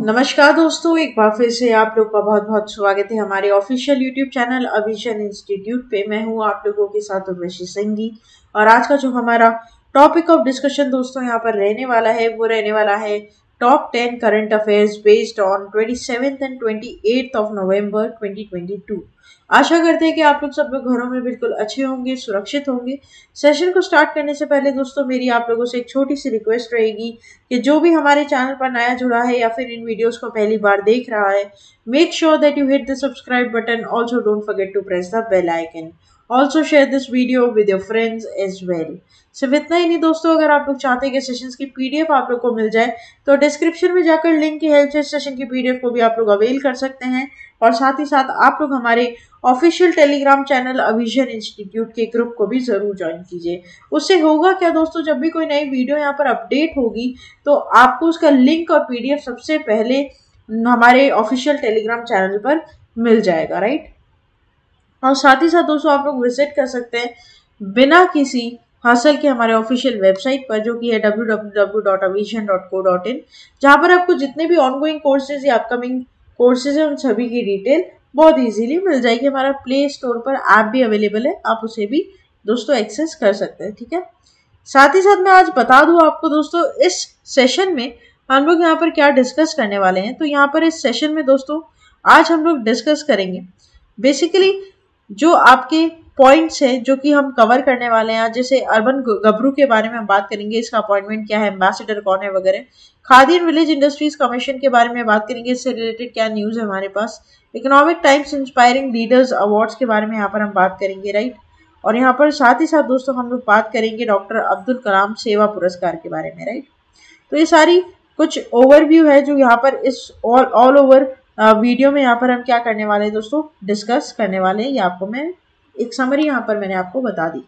नमस्कार दोस्तों, एक बार फिर से आप लोग का बहुत बहुत स्वागत है हमारे ऑफिशियल यूट्यूब चैनल अविजन इंस्टीट्यूट पे। मैं हूँ आप लोगों के साथ उर्वशी सिंघी और आज का जो हमारा टॉपिक ऑफ डिस्कशन दोस्तों यहाँ पर रहने वाला है वो रहने वाला है top 10 current affairs based on 27th and 28th of November 2022। आशा करते हैं कि आप लोग सब लोग घरों में बिल्कुल अच्छे होंगे, सुरक्षित होंगे। सेशन को स्टार्ट करने से पहले दोस्तों मेरी आप लोगों से एक छोटी सी रिक्वेस्ट रहेगी कि जो भी हमारे चैनल पर नया जुड़ा है या फिर इन वीडियोस को पहली बार देख रहा है, make sure that you hit the subscribe button. Also don't forget to press the bell icon. Also share this video with your friends as well. सिर्फ इतना ही नहीं दोस्तों, अगर आप लोग चाहते हैं कि सेशंस की पीडीएफ आप लोग को मिल जाए तो डिस्क्रिप्शन में जाकर लिंक की हेल्प से सेशन की पीडीएफ को भी आप लोग अवेल कर सकते हैं। और साथ ही साथ आप लोग हमारे ऑफिशियल टेलीग्राम चैनल अविजन इंस्टीट्यूट के ग्रुप को भी जरूर ज्वाइन कीजिए। उससे होगा क्या दोस्तों, जब भी कोई नई वीडियो यहाँ पर अपडेट होगी तो आपको उसका लिंक और पीडीएफ सबसे पहले हमारे ऑफिशियल टेलीग्राम चैनल पर मिल जाएगा, राइट। और साथ ही साथ दोस्तों आप लोग विजिट कर सकते हैं बिना किसी हासिल के हमारे ऑफिशियल वेबसाइट पर, जो कि है www.avision.co.in, जहाँ पर आपको जितने भी ऑनगोइंग कोर्सेज या अपकमिंग कोर्सेज है उन सभी की डिटेल बहुत इजीली मिल जाएगी। हमारा प्ले स्टोर पर ऐप भी अवेलेबल है, आप उसे भी दोस्तों एक्सेस कर सकते हैं, ठीक है। साथ ही साथ मैं आज बता दूं आपको दोस्तों, इस सेशन में हम लोग यहाँ पर क्या डिस्कस करने वाले हैं। तो यहाँ पर इस सेशन में दोस्तों आज हम लोग डिस्कस करेंगे बेसिकली जो आपके पॉइंट्स है जो कि हम कवर करने वाले हैं। जैसे अर्बन गबरू के बारे में हम बात करेंगे, इसका अपॉइंटमेंट क्या है, एम्बेसडर कौन है वगैरह। Khadi and Village Industries commission के बारे में बात करेंगे, इससे रिलेटेड क्या न्यूज है हमारे पास। Economic Times inspiring leaders awards के बारे में यहाँ पर हम बात करेंगे, राइट। और यहाँ पर साथ ही साथ दोस्तों हम लोग बात करेंगे डॉक्टर अब्दुल कलाम सेवा पुरस्कार के बारे में, राइट। तो ये सारी कुछ ओवरव्यू है जो यहाँ पर इस ऑल ओवर वीडियो में यहाँ पर हम क्या करने वाले हैं दोस्तों, डिस्कस करने वाले हैं। ये आपको मैं एक समरी यहाँ पर मैंने आपको बता दी।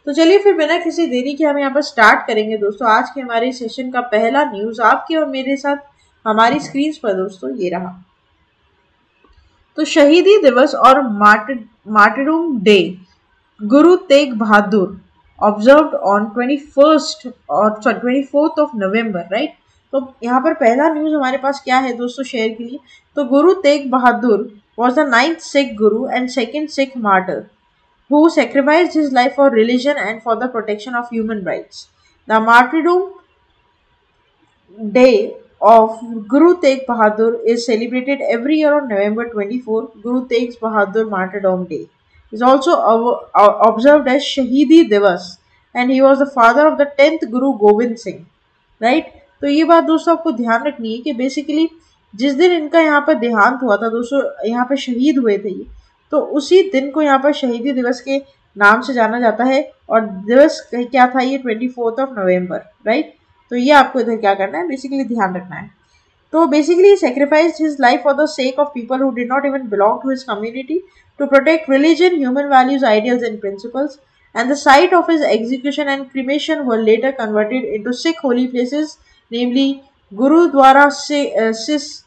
तो चलिए फिर बिना किसी देरी के हम यहाँ पर स्टार्ट करेंगे दोस्तों। आज के हमारे सेशन का पहला न्यूज आपके और मेरे साथ हमारी स्क्रीन पर दोस्तों ये रहा। तो शहीदी दिवस और martyrdom day Guru Tegh Bahadur observed on 24th of November, right. तो यहाँ पर पहला न्यूज हमारे पास क्या है दोस्तों शेयर के लिए। तो गुरु तेग बहादुर was the 9th Sikh Guru and 2nd Sikh martyr who sacrificed his life for religion and for the protection of human rights. The martyrdom day of Guru Tegh Bahadur is celebrated every year on November 24. Guru Tegh Bahadur Martyrdom Day is also observed as Shahidi Divas, and he was the father of the 10th Guru Gobind Singh, right. तो ये बात दोस्तों आपको ध्यान रखनी है कि basically जिस दिन इनका यहाँ पर देहांत हुआ था दोस्तों, यहाँ पर शहीद हुए थे ये, तो उसी दिन को यहाँ पर शहीदी दिवस के नाम से जाना जाता है। और दिवस क्या था ये 24th ऑफ नवंबर, राइट। तो ये आपको इधर क्या करना है, बेसिकली ध्यान रखना है। तो basically sacrificed his life for the sake of people who did not even belong to his community to protect religion, human values, ideals and principles. And the site of his execution and cremation were later converted into Sikh holy places, namely Gurudwara Sis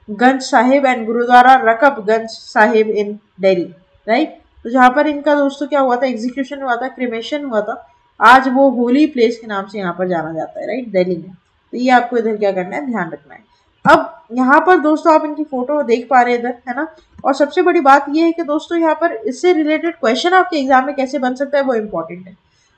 Ganj Sahib and Gurudwara Rakabganj Sahib in Delhi, right. तो जहाँ पर इनका दोस्तों क्या हुआ था, execution हुआ था, क्रिमेशन हुआ था, आज वो होली प्लेस के नाम से यहाँ पर जाना जाता है, राइट, दिल्ली में। तो ये आपको इधर क्या करना है, ध्यान रखना है। अब यहाँ पर दोस्तों आप इनकी फोटो देख पा रहे हैं इधर, है ना। और सबसे बड़ी बात ये है कि दोस्तों यहाँ पर इससे रिलेटेड क्वेश्चन आपके एग्जाम में कैसे बन सकता है वो इम्पोर्टेंट है।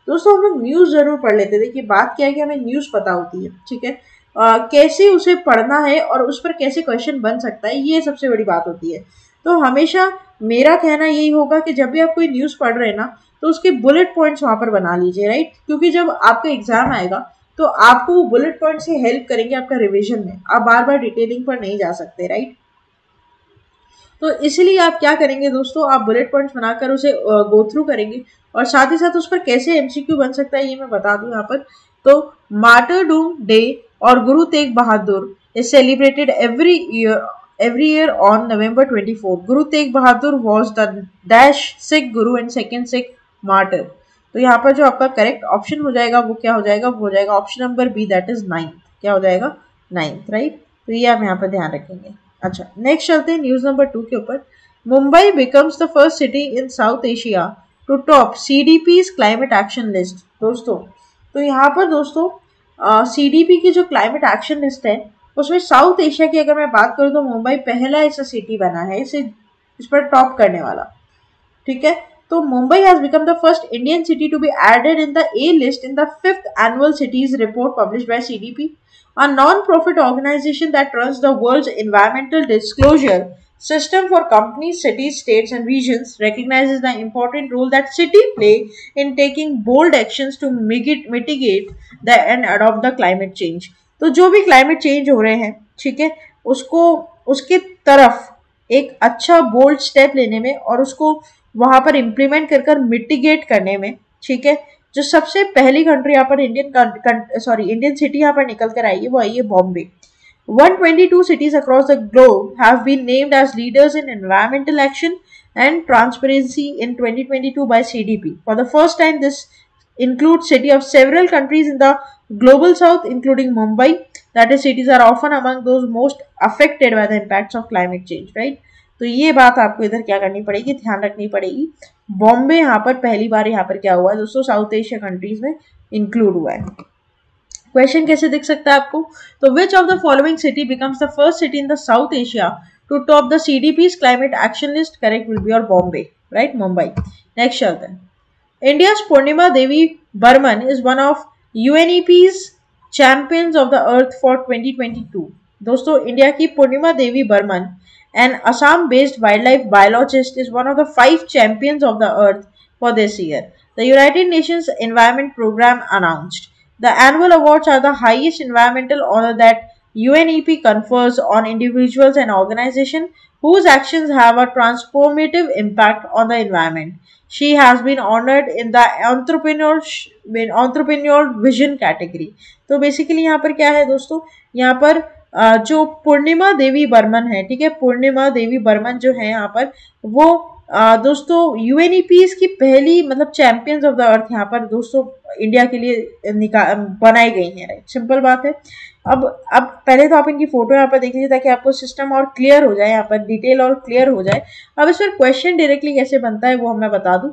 दोस्तों हम लोग न्यूज जरूर पढ़ लेते, देखिए बात क्या है कि हमें न्यूज पता होती है, ठीक है। कैसे उसे पढ़ना है और उस पर कैसे क्वेश्चन बन सकता है, ये सबसे बड़ी बात होती है। तो हमेशा मेरा कहना यही होगा कि जब भी आप कोई न्यूज़ पढ़ रहे हैं ना, तो उसके बुलेट पॉइंट्स वहाँ पर बना लीजिए, राइट। क्योंकि जब आपका एग्जाम आएगा तो आपको वो बुलेट पॉइंट से हेल्प करेंगे आपका रिविजन में, आप बार बार डिटेलिंग पर नहीं जा सकते, राइट। तो इसलिए आप क्या करेंगे दोस्तों, आप बुलेट पॉइंट्स बनाकर उसे गो थ्रू करेंगे और साथ ही साथ उस पर कैसे एमसीक्यू बन सकता है ये मैं बता दूं यहाँ पर। तो मार्टरडम डे और गुरु तेग बहादुर is celebrated every year on November 24. Guru Tegh Bahadur was the dash Sikh Guru and second Sikh martyr. तो यहाँ पर जो आपका करेक्ट ऑप्शन हो जाएगा वो क्या हो जाएगा, वो हो जाएगा option number B, that is 9th। क्या हो जाएगा, 9th, राइट। तो ये आप यहाँ पर ध्यान रखेंगे। अच्छा नेक्स्ट चलते हैं न्यूज नंबर 2 के ऊपर। Mumbai becomes the first city in South Asia to top CDP's climate action list. दोस्तों तो यहाँ पर दोस्तों CDP की जो क्लाइमेट एक्शन लिस्ट है उसमें साउथ एशिया की अगर मैं बात करूँ तो मुंबई पहला ऐसा सिटी बना है इस पर टॉप करने वाला, ठीक है। तो Mumbai has become the first Indian city to be added in the A list in the 5th annual cities report published by CDP, a non-profit organization that runs the world's environmental disclosure system for companies, cities, states, and regions, recognizes the important role that cities play in taking bold actions to mitigate the and adopt the climate change. तो जो भी climate change हो रहे हैं, ठीक है, उसको उसके तरफ एक अच्छा बोल्ड स्टेप लेने में और उसको वहां पर इम्प्लीमेंट कर मिटिगेट करने में, ठीक है, जो सबसे पहली कंट्री यहाँ पर इंडियन सिटी यहाँ पर निकल कर आई है वो आई है Bombay. 122 cities across the globe have been named as leaders in environmental action and transparency in 2022 by CDP. For the first time, this includes cities of several countries in the global south, including Mumbai. That is, cities are often among those most affected by the impacts of climate change, right? तो ये बात आपको इधर क्या करनी पड़ेगी, ध्यान रखनी पड़ेगी। बॉम्बे यहाँ पर पहली बार यहाँ पर क्या हुआ है दोस्तों, साउथ एशिया कंट्रीज में इंक्लूड हुआ है। क्वेश्चन कैसे दिख सकता है आपको, तो which of the following city becomes the first city in the South Asia to top the CDP's climate action list, correct will be और बॉम्बे, राइट, मुंबई। नेक्स्ट चलते हैं। India's Purnima Devi Burman is one of UNEP's Champions of the Earth for 2022. दोस्तों, India की पूर्णिमा देवी Burman, an Assam-based wildlife biologist, is one of the 5 champions of the earth for this year. The United Nations Environment Program announced. The annual awards are the highest environmental honor that UNEP confers on individuals and organizations whose actions have a transformative impact on the environment. She has been honored in the entrepreneur vision category. तो basically यहाँ पर क्या है दोस्तों, यहाँ पर जो पूर्णिमा देवी बर्मन है, ठीक है, पूर्णिमा देवी बर्मन जो है यहाँ पर वो दोस्तों यूएनईपीएस की पहली मतलब चैंपियंस ऑफ द अर्थ यहाँ पर दोस्तों इंडिया के लिए बनाई गई हैं, राइट, सिंपल बात है। अब पहले तो आप इनकी फोटो यहाँ पर देख लीजिए ताकि आपको सिस्टम और क्लियर हो जाए, यहाँ पर डिटेल और क्लियर हो जाए। अब इस पर क्वेश्चन डायरेक्टली कैसे बनता है वो मैं बता दूं।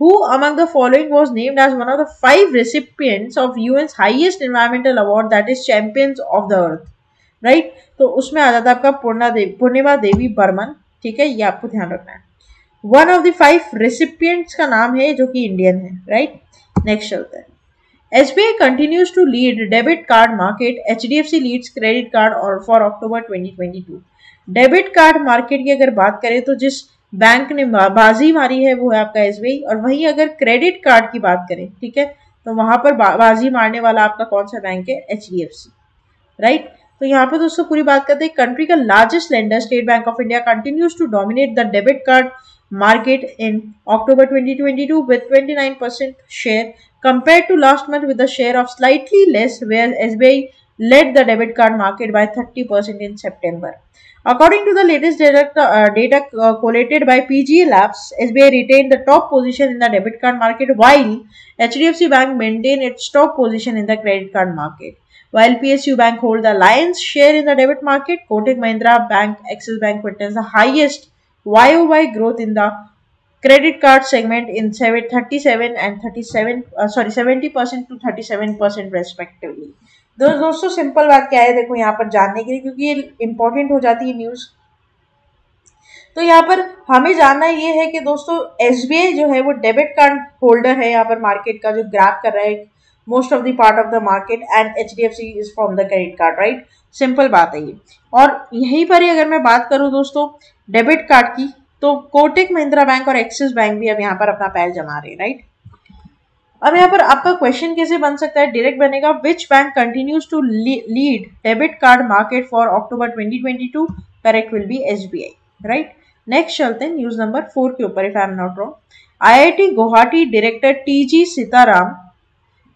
Who among the following was named as one of the 5 recipients of UN's highest environmental award, that is Champions of the Earth, right? तो उसमें आ जाता है आपका पूर्णिमा देवी बर्मन, ठीक है, ये आपको ध्यान रखना है। वन ऑफ द 5 रेसिपिएंट्स का नाम है जो कि इंडियन है, राइट। नेक्स्ट चलते हैं। SBI continues to lead debit card market. HDFC leads credit card or for October 2022. Debit card market की अगर बात करें तो जिस बैंक ने बाजी मारी है वो है आपका एसबीआई, और वहीं अगर क्रेडिट कार्ड की बात करें, ठीक है, तो वहां पर बाजी मारने वाला आपका कौन सा बैंक है, एचडीएफसी, राइट। तो यहाँ पे दोस्तों पूरी बात करते हैं। कंट्री का largest lender State Bank of India continues to dominate the debit card market in October 2022 with 29% share compared to last month with a share of slightly less, where SBI led the debit card market by 30% in September. According to the latest data collated by PGA Labs, SBI retained the top position in the debit card market while HDFC Bank maintained its top position in the credit card market. While PSU Bank hold the lion's share in the debit market, Kotak Mahindra Bank, Axis Bank witnessed the highest YOY growth in the credit card segment in 37 and 70% to 37% respectively. दोस्तों simple बात क्या है, देखो यहाँ पर जानने के लिए, क्योंकि ये इंपॉर्टेंट हो जाती है न्यूज। तो यहाँ पर हमें जानना ये है कि दोस्तों एसबीआई जो है वो डेबिट कार्ड होल्डर है यहाँ पर मार्केट का, जो ग्रैब कर रहा है most of the part of the market, and HDFC is from the credit card, right, simple बात है ये। और यहीं पर ही अगर मैं बात करूं दोस्तों डेबिट कार्ड की, तो कोटक महिंद्रा बैंक और एक्सिस बैंक भी अब यहाँ पर अपना पैर जमा रहे हैं, राइट। अब यहाँ पर आपका क्वेश्चन कैसे बन सकता है, डायरेक्ट बनेगा, which bank continues to lead debit card market for October 2022, correct will be SBI, right. Next चलते हैं न्यूज नंबर 4 के ऊपर, if I am not wrong. IIT Guwahati director TG Sitaram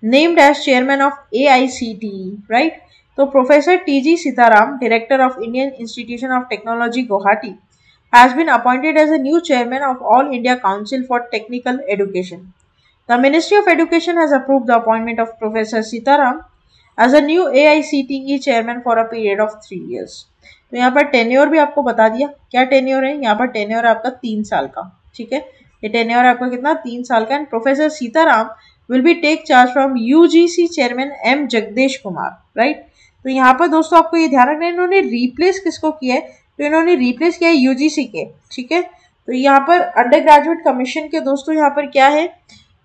named as chairman of AICTE, right? So Professor T.G. Sitaram, director of Indian Institution of Technology Guwahati, has been appointed as a new chairman of All India Council for Technical Education. The Ministry of Education has approved the appointment of Professor Sitaram as a new AICTE chairman for a period of 3 years. तो यहाँ पर tenure भी आपको बता दिया, क्या tenure है, यहाँ पर टेन्योर आपका 3 साल का, ठीक है, ये टेन्योर आपका कितना, 3 साल का। And professor Sitaram will be take charge from UGC chairman M Jagdish Kumar, right? तो यहाँ पर दोस्तों आपको ये ध्यान रखना है, इन्होंने रिप्लेस किसको किया है, तो इन्होंने रिप्लेस किया है यूजीसी के, ठीक है। तो यहाँ पर अंडर ग्रेजुएट कमीशन के दोस्तों यहाँ पर क्या है,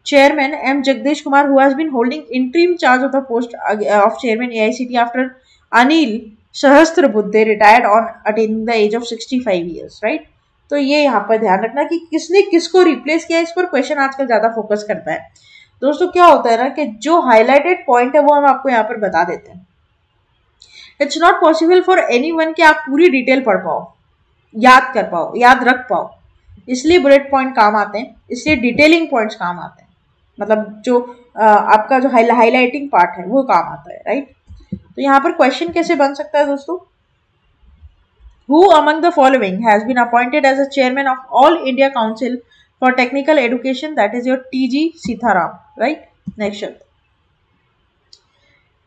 chairman M Jagadish Kumar, who has been holding interim charge of the post of chairman AICTE after Anil Sahasrabuddhe retired on attaining the age of 65 years, right. तो ये यहाँ पर ध्यान रखना कि किसने किसको रिप्लेस किया, इस पर क्वेश्चन आजकल ज्यादा फोकस करता है। दोस्तों क्या होता है ना कि जो हाईलाइटेड पॉइंट है वो हम आपको यहाँ पर बता देते हैं। It's not possible for anyone कि आप पूरी डिटेल पढ़ पाओ, याद कर पाओ, याद रख पाओ, इसलिए बुलेट पॉइंट काम आते हैं, इसलिए डिटेलिंग पॉइंट्स काम आते हैं, मतलब जो आपका जो हाईलाइटिंग पार्ट है वो काम आता है, राइट। तो यहाँ पर क्वेश्चन कैसे बन सकता है दोस्तों, Who among the following has been appointed as a chairman of All India Council for Technical Education, that is your TG Sitharam, right? Next one.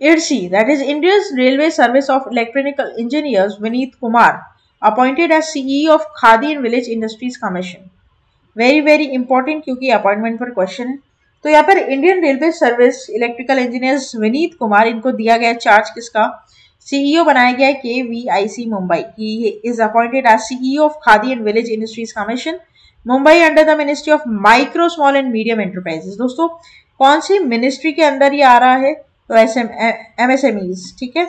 IRSI, that is India's Railway Service of Electrical Engineers, Vineet Kumar, appointed as CEO of Khadi and Village Industries Commission. Very important क्योंकि appointment पर question है। तो यहाँ पर Indian railway service electrical engineers Vineet Kumar, इनको दिया गया charge किसका, सीईओ बनाया गया है KVIC Mumbai. He is appointed as CEO of Khadi and Village Industries Commission Mumbai under the Ministry of Micro Small and Medium Enterprises. दोस्तों कौन सी मिनिस्ट्री के अंदर ये आ रहा है, तो MSMEs, ठीक है।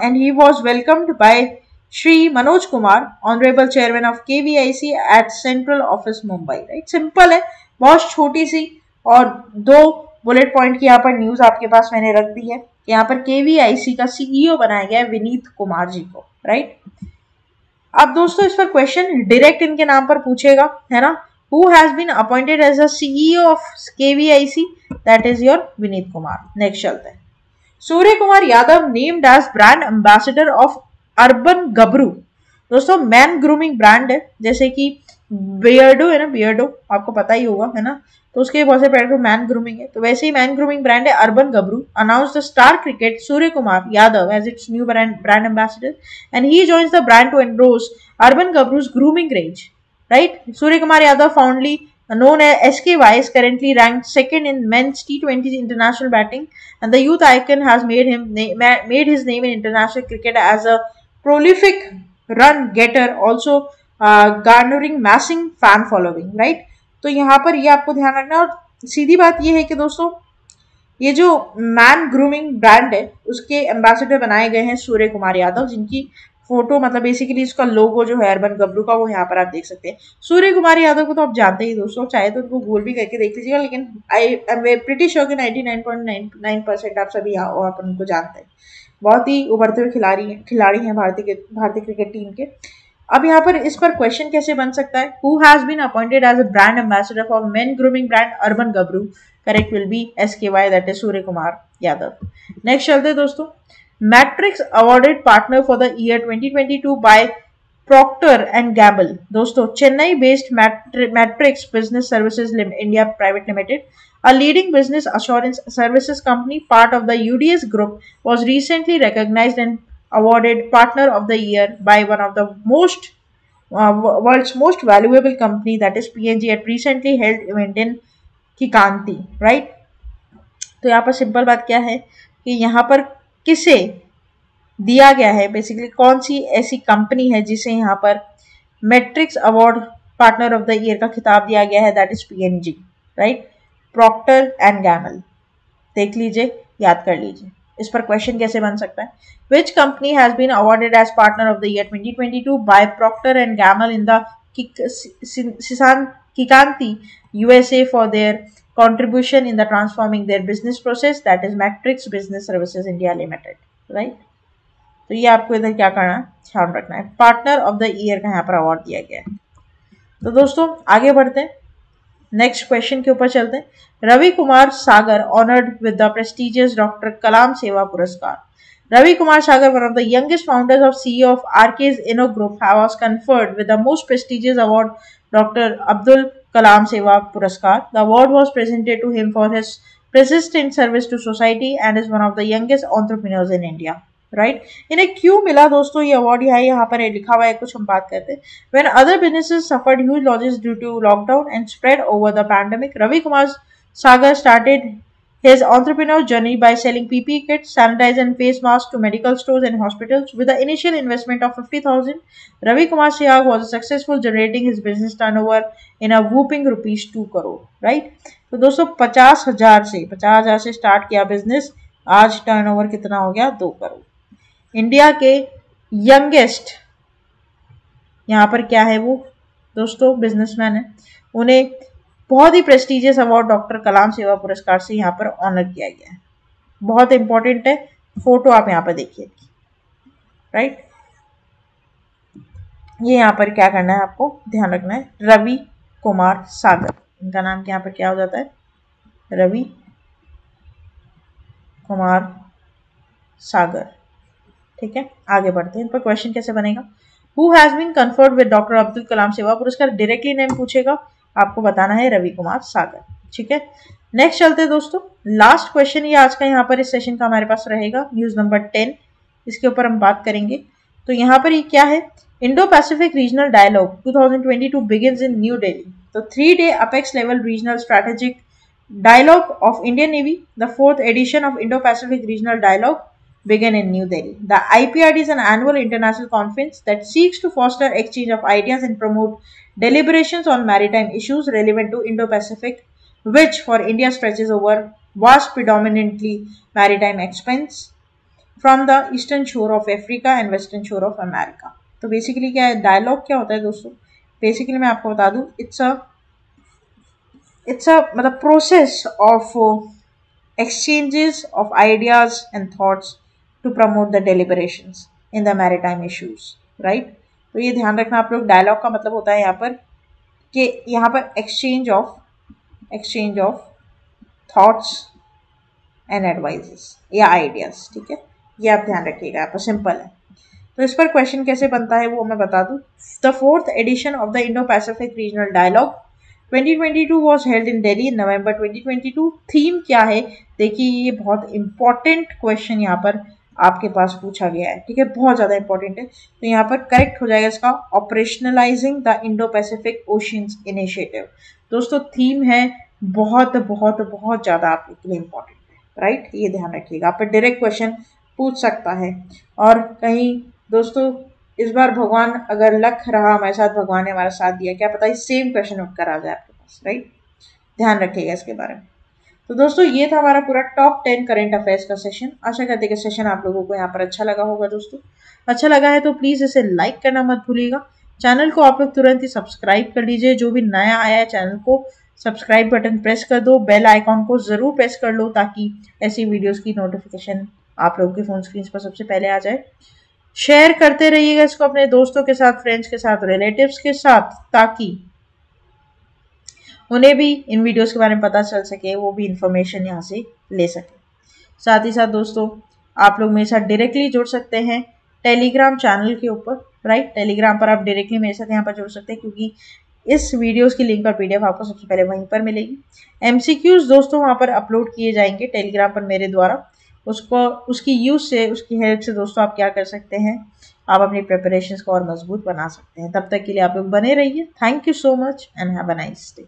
And he was welcomed by Shri Manoj Kumar, honourable chairman of KVIC at central office Mumbai, right. Simple है, बहुत छोटी सी, और 2 बुलेट पॉइंट की यहाँ पर न्यूज आपके पास मैंने रख दी है कि यहाँ पर KVIC का सीईओ बनाया गया है विनीत कुमार जी को, राइट। अब दोस्तों इस पर क्वेश्चन डायरेक्ट इनके नाम पर पूछेगा, है ना। Who has been appointed as a CEO of KVIC, that is your Vineet Kumar. Next चलते हैं। Surya Kumar Yadav named as brand ambassador of urban Gabru. दोस्तों मैन ग्रूमिंग ब्रांड है, जैसे कि बियर्डो है ना, बियर्डो आपको पता ही होगा, है ना। तो उसके बहुत से ब्रांड मैन ग्रूमिंग है, तो वैसे ही मैन ग्रूमिंग ब्रांड है urban Gabru. Announce the star cricket Surya Kumar Yadav as its new brand ambassador and he joins the brand to endorse urban Gabru's grooming range, right. Surya Kumar Yadav fondly known as SKY is currently ranked second in men's T20 international batting, and the youth icon has made his name in international cricket as a prolific run getter, also garnering massive fan following, right। तो यहाँ पर ये आपको ध्यान रखना। और सीधी बात ये है कि दोस्तों ये जो मैन ग्रूमिंग ब्रांड है उसके एम्बेसडर बनाए गए हैं सूर्य कुमार यादव, जिनकी फोटो मतलब बेसिकली इसका लोगो जो है अर्बन गबरू का वो यहाँ पर आप देख सकते हैं। सूर्य कुमार यादव को तो आप जानते ही दोस्तों, चाहे तो उनको गूगल भी करके देख लीजिएगा, लेकिन आई एम प्रीटी श्योर कि 99.99% आप सभी यहाँ पर उनको जानते हैं। बहुत ही उभरते हुए खिलाड़ी हैं भारतीय क्रिकेट टीम के। अब यहाँ पर इस पर क्वेश्चन कैसे बन सकता है, who has been appointed as a brand ambassador for men grooming brand urban Gabru, correct will be SKY, that is Surya Kumar Yadav. Next चलते हैं दोस्तों। Matrix awarded partner for the year 2022 by Procter and Gamble. दोस्तों Chennai based Matrix Business Services India Private Limited, a leading business assurance services company part of the UDS group, was recently recognized and awarded partner of the year by one of the world's most valuable company, that is P&G, at recently held event in Kikanti, right। तो यहाँ पर simple बात क्या है कि यहाँ पर किसे दिया गया है, बेसिकली कौन सी ऐसी कंपनी है जिसे यहाँ पर matrix award partner of the year का खिताब दिया गया है, that is P&G, right. Procter and Gamble, देख लीजिए, याद कर लीजिए। इस पर क्वेश्चन कैसे बन सकता है, which company has been awarded as partner of the year 2022 by Procter and Gamble in the Kikanti USA for their contribution in the transforming their business process, that is Matrix Business Services India Limited, right। तो ये आपको इधर क्या करना है, ध्यान रखना है, पार्टनर ऑफ द ईयर का यहाँ पर अवार्ड दिया गया है। तो दोस्तों आगे बढ़ते हैं, नेक्स्ट क्वेश्चन के ऊपर चलते हैं। Ravi Kumar Sagar honoured with the prestigious doctor Kalam Seva Puraskar. Ravi Kumar Sagar, one of the youngest founders of CEO of RK's Inno Group, was conferred with the most prestigious award, Dr. Abdul Kalam Seva Puraskar. The award was presented to him for his persistent service to society and is one of the youngest entrepreneurs in India. Right? इन्हें क्यों मिला दोस्तों ये award, यहाँ पर लिखा हुआ है, कुछ हम बात करते हैं। When other businesses suffered huge losses due to lockdown and spread over the pandemic, Ravi Kumar Sagar started his entrepreneurial journey by selling PPE kits, sanitizer and face masks to medical stores and hospitals. With the initial investment of 50,000, Ravi Kumar Sehwag was successful, generating his business turnover in a whooping rupees 2 crore. Right? तो दोस्तों 50,000 से start किया business, आज turnover कितना हो गया 2 crore. India के youngest यहाँ पर क्या है वो दोस्तों बिजनेसमैन है, उन्हें बहुत ही prestigious award doctor Kalam Seva पुरस्कार से यहाँ पर ऑनर किया गया है। बहुत इंपॉर्टेंट है, फोटो आप यहाँ पर देखिए, राइट। ये यहाँ पर क्या करना है, आपको ध्यान रखना है, रवि कुमार सागर, इनका नाम यहाँ पर क्या हो जाता है, रवि कुमार सागर। ठीक है, आगे बढ़ते हैं। इन पर क्वेश्चन कैसे बनेगा, who has been conferred with doctor Abdul Kalam Seva Puraskar, directly name पूछेगा, आपको बताना है रवि कुमार सागर। ठीक है, नेक्स्ट चलते हैं दोस्तों, लास्ट क्वेश्चन ये आज का यहाँ पर इस सेशन का हमारे पास रहेगा, न्यूज नंबर 10, इसके ऊपर हम बात करेंगे। तो यहाँ पर ये क्या है, Indo Pacific regional dialogue 2022 begins in New Delhi. तो 3-day apex level regional strategic dialogue of Indian Navy, the 4th edition of Indo-Pacific Regional Dialogue, began in New Delhi. The IPRD is an annual international conference that seeks to foster exchange of ideas and promote deliberations on maritime issues relevant to Indo-Pacific, which for India stretches over vast predominantly maritime expanse from the eastern shore of Africa and western shore of America. तो basically क्या है, dialogue क्या होता है दोस्तों, basically मैं आपको बता दूं, it's a मतलब process of exchanges of ideas and thoughts to promote the deliberations in the maritime issues, right? तो ये ध्यान रखना आप लोग, डायलॉग का मतलब होता है यहाँ पर कि यहाँ पर exchange of thoughts and advises या आइडियाज। ठीक है, ये आप ध्यान रखिएगा, यहाँ पर सिंपल है। तो इस पर क्वेश्चन कैसे बनता है वो मैं बता दूं, the 4th edition of the Indo-Pacific Regional Dialogue 2022 was held in Delhi in November 2022। Theme क्या है देखिए, ये बहुत इंपॉर्टेंट क्वेश्चन यहाँ पर आपके पास पूछा गया है। ठीक है, बहुत ज्यादा इंपॉर्टेंट है, तो यहाँ पर करेक्ट हो जाएगा इसका, operationalising the Indo Pacific oceans initiative. दोस्तों थीम है बहुत बहुत बहुत ज्यादा आपके लिए इंपॉर्टेंट है, राइट, ये ध्यान रखिएगा, आप पर डायरेक्ट क्वेश्चन पूछ सकता है। और कहीं दोस्तों इस बार भगवान अगर लक रहा हमारे साथ, भगवान ने हमारा साथ दिया, क्या पता सेम क्वेश्चन उत्तर आ जाए आपके पास, राइट, ध्यान रखिएगा इसके बारे में। तो दोस्तों ये था हमारा पूरा टॉप 10 करंट अफेयर्स का सेशन। आशा करते हैं कि सेशन आप लोगों को यहाँ पर अच्छा लगा होगा। दोस्तों अच्छा लगा है तो प्लीज इसे लाइक करना मत भूलिएगा, चैनल को आप लोग तुरंत ही सब्सक्राइब कर लीजिए, जो भी नया आया है चैनल को सब्सक्राइब बटन प्रेस कर दो, बेल आइकॉन को जरूर प्रेस कर लो ताकि ऐसी वीडियोस की नोटिफिकेशन आप लोगों के फोन स्क्रीन पर सबसे पहले आ जाए। शेयर करते रहिएगा इसको अपने दोस्तों के साथ, फ्रेंड्स के साथ, रिलेटिव्स के साथ, ताकि उन्हें भी इन वीडियोस के बारे में पता चल सके, वो भी इंफॉर्मेशन यहाँ से ले सके। साथ ही साथ दोस्तों आप लोग मेरे साथ डायरेक्टली जुड़ सकते हैं टेलीग्राम चैनल के ऊपर, राइट, टेलीग्राम पर आप डायरेक्टली मेरे साथ यहाँ पर जुड़ सकते हैं, क्योंकि इस वीडियोस की लिंक और पीडीएफ आपको सबसे पहले वहीं पर मिलेगी। एमसीक्यूज दोस्तों वहाँ पर अपलोड किए जाएंगे टेलीग्राम पर मेरे द्वारा, उसकी यूज से, उसकी हेल्प से दोस्तों आप क्या कर सकते हैं, आप अपनी प्रिपरेशंस को और मजबूत बना सकते हैं। तब तक के लिए आप लोग बने रहिए। Thank you so much and have a nice day.